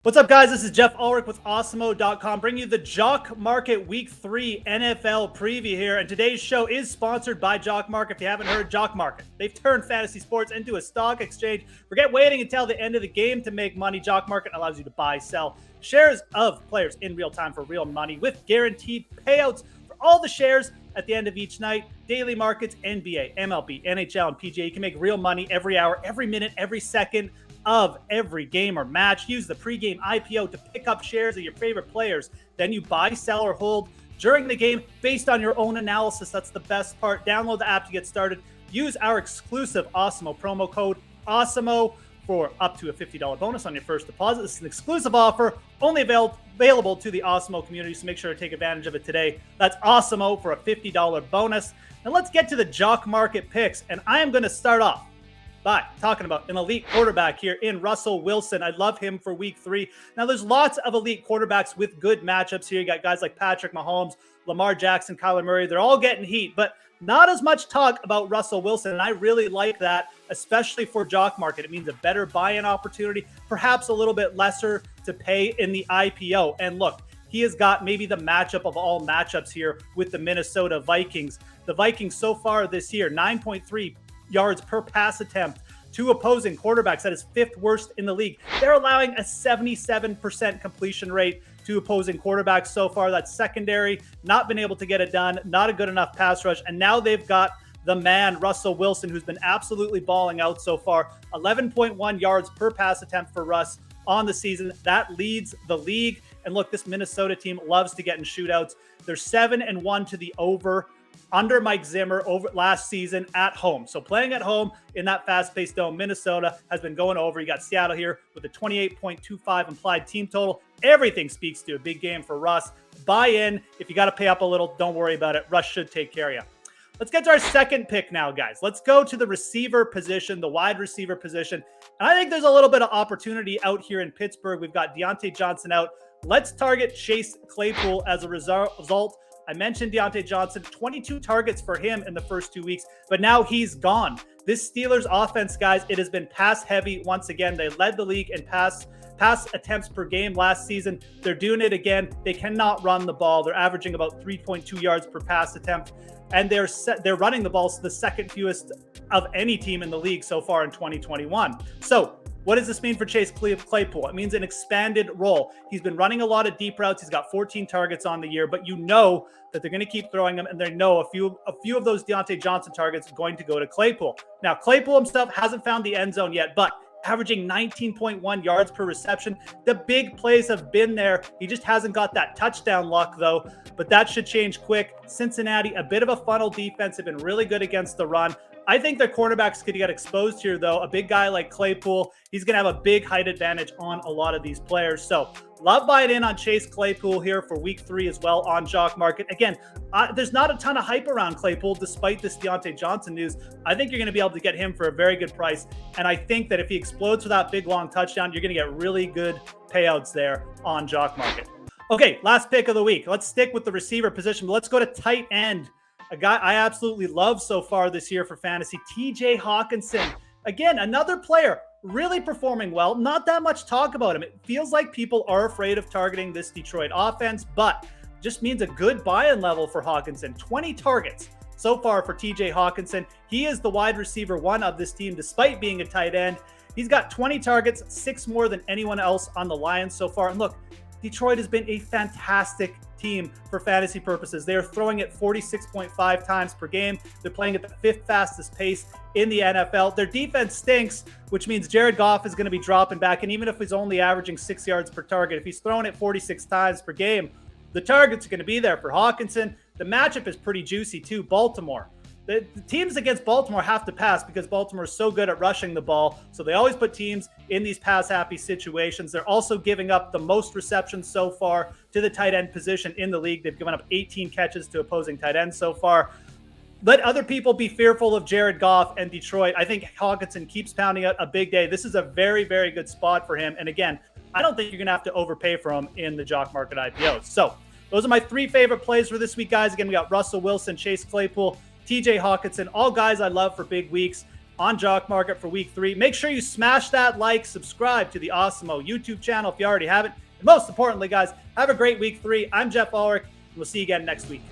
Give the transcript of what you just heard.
What's up, guys? This is Geoff Ulrich with Awesemo.com, bringing you the Jock Market Week 3 NFL preview here. And today's show is sponsored by Jock Market. If you haven't heard, Jock Market, they've turned fantasy sports into a stock exchange. Forget waiting until the end of the game to make money. Jock Market allows you to buy, sell shares of players in real time for real money with guaranteed payouts for all the shares at the end of each night. Daily markets, NBA, MLB, NHL, and PGA. You can make real money every hour, every minute, every second of every game or match. Use the pregame IPO to pick up shares of your favorite players. Then you buy, sell, or hold during the game based on your own analysis. That's the best part. Download the app to get started. Use our exclusive Awesemo promo code Awesemo for up to a $50 bonus on your first deposit. This is an exclusive offer only available to the Awesemo community, so make sure to take advantage of it today. That's Awesemo for a $50 bonus. Now let's get to the Jock Market picks, and I am going to start off by talking about an elite quarterback here in Russell Wilson. I love him for week 3. Now, there's lots of elite quarterbacks with good matchups here. You got guys like Patrick Mahomes, Lamar Jackson, Kyler Murray. They're all getting heat, but not as much talk about Russell Wilson, and I really like that, especially for Jock Market. It means a better buy-in opportunity, perhaps a little bit lesser to pay in the IPO. And look, he has got maybe the matchup of all matchups here with the Minnesota Vikings. The Vikings so far this year, 9.3 yards per pass attempt to opposing quarterbacks. That is 5th worst in the league. They're allowing a 77% completion rate to opposing quarterbacks so far. That's secondary, not been able to get it done, not a good enough pass rush. And now they've got the man, Russell Wilson, who's been absolutely balling out so far. 11.1 yards per pass attempt for Russ on the season. That leads the league. And look, this Minnesota team loves to get in shootouts. They're 7-1 to the over under Mike Zimmer over last season at home. So playing at home in that fast-paced dome, Minnesota has been going over. You got Seattle here with a 28.25 implied team total. Everything speaks to a big game for Russ. Buy in. If you got to pay up a little, don't worry about it. Russ should take care of you. Let's get to our second pick now, guys. Let's go to the receiver position, the wide receiver position. And I think there's a little bit of opportunity out here in Pittsburgh. We've got Deontay Johnson out. Let's target Chase Claypool as a result. I mentioned Deontay Johnson, 22 targets for him in the first 2 weeks, but now he's gone. This Steelers offense, guys, it has been pass heavy once again. They led the league in pass attempts per game last season. They're doing it again. They cannot run the ball. They're averaging about 3.2 yards per pass attempt, and they're running the ball the second fewest of any team in the league so far in 2021. So what does this mean for Chase Claypool? It means an expanded role. He's been running a lot of deep routes. He's got 14 targets on the year, but you know that they're going to keep throwing them, and they know a few of those Deontay Johnson targets are going to go to Claypool. Now, Claypool himself hasn't found the end zone yet, but averaging 19.1 yards per reception. The big plays have been there. He just hasn't got that touchdown luck, though, but that should change quick. Cincinnati, a bit of a funnel defense, have been really good against the run. I think their cornerbacks could get exposed here, though. A big guy like Claypool, he's going to have a big height advantage on a lot of these players. So love buying in on Chase Claypool here for week 3 as well on Jock Market. Again, there's not a ton of hype around Claypool despite this Deontay Johnson news. I think you're going to be able to get him for a very good price. And I think that if he explodes for that big, long touchdown, you're going to get really good payouts there on Jock Market. Okay, last pick of the week. Let's stick with the receiver position. Let's go to tight end. A guy I absolutely love so far this year for fantasy, TJ Hockenson. Again, another player really performing well. Not that much talk about him. It feels like people are afraid of targeting this Detroit offense, but just means a good buy-in level for Hockenson. 20 targets so far for TJ Hockenson. He is the wide receiver 1 of this team, despite being a tight end. He's got 20 targets, 6 more than anyone else on the Lions so far. And look, Detroit has been a fantastic team for fantasy purposes. They are throwing it 46.5 times per game. They're playing at the 5th fastest pace in the NFL. Their defense stinks, which means Jared Goff is going to be dropping back. And even if he's only averaging 6 yards per target, if he's throwing it 46 times per game, the targets are going to be there for Hockenson. The matchup is pretty juicy too. Baltimore. The teams against Baltimore have to pass because Baltimore is so good at rushing the ball. So they always put teams in these pass-happy situations. They're also giving up the most receptions so far to the tight end position in the league. They've given up 18 catches to opposing tight ends so far. Let other people be fearful of Jared Goff and Detroit. I think Hockenson keeps pounding out a big day. This is a very, very good spot for him. And again, I don't think you're going to have to overpay for him in the Jock Market IPOs. So those are my 3 favorite plays for this week, guys. Again, we got Russell Wilson, Chase Claypool, TJ Hockenson, all guys I love for big weeks. on Jock Market for week 3. Make sure you smash that like, subscribe to the Awesemo YouTube channel if you already haven't. And most importantly, guys, have a great week 3. I'm Geoff Ulrich, and we'll see you again next week.